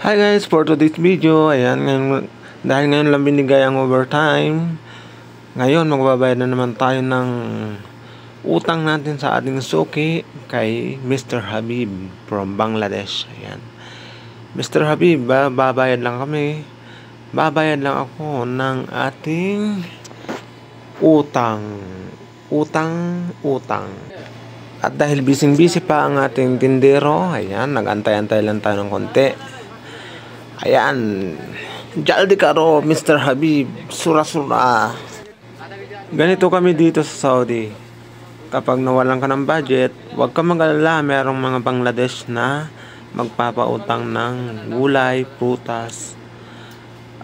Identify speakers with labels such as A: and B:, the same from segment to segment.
A: Hi guys, for today's video, ayan, dahil ngayon lang binigay ang overtime, ngayon magbabayad na naman tayo ng utang natin sa ating suki kay Mr. Habib from Bangladesh. Ayan. Mr. Habib, babayad lang kami. Babayad lang ako ng ating utang. At dahil busy pa ang ating tindero, ayan, nag-antay-antay lang tayo ng konti. Ayan, jaldi karo Mr. Habib, sura-sura. Ganito kami dito sa Saudi. Kapag nawalan ka ng budget, huwag ka mag-alala, merong mga Bangladesh na magpapautang ng gulay, prutas,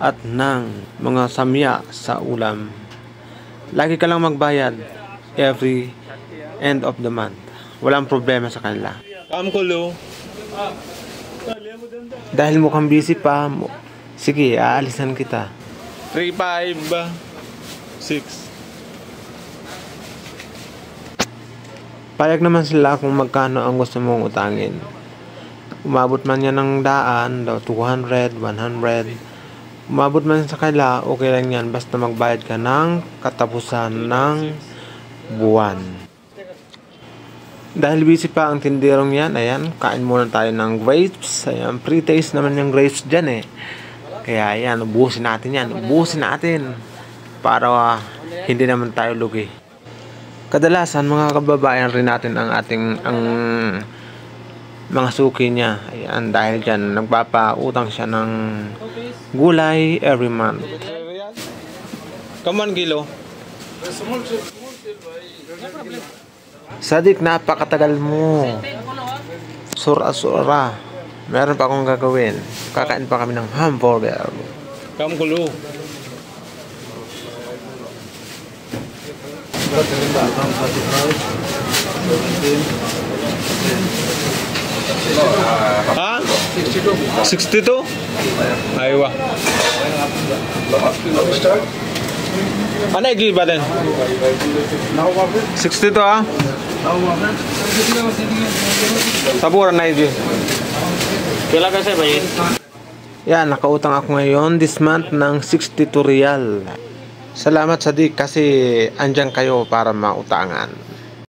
A: at ng mga samya sa ulam. Lagi ka lang magbayad every end of the month. Walang problema sa kanila.
B: Kamkulo.
A: Dahil mukhang busy pa, sige, aalisan kita.
B: 3-5 ba? 6.
A: Payag naman sila kung magkano ang gusto mong utangin. Umabot man yan ng daan, 200, 100. Umabot man sa kanila, okay lang yan. Basta magbayad ka ng katapusan ng buwan. Dahil busy pa ang tindirong yan, ayan, kain muna tayo ng grapes. Ayan, pre-taste naman yung grapes dyan eh. Kaya ayan, ubusin natin yan. Ubusin natin. Para hindi naman tayo lugi. Kadalasan, mga kababayan rin natin ang ating, mga suki niya. Ayan, dahil dyan, nagpapautang siya ng gulay every month.
B: Come on, kilo.
A: Sadik, napakatagal mo. Sura-sura. Meron pa akong gagawin. Kakain pa kami ng hamburger.
B: Kamkulo. Ha? 62? Aywa. Ano yung ba din? 62 ah? Saburan na yun. Kailan kasi ba yun?
A: Yan, nakautang ako ngayon this month ng 62 riyal. Salamat Sadik kasi andyan kayo para mautangan.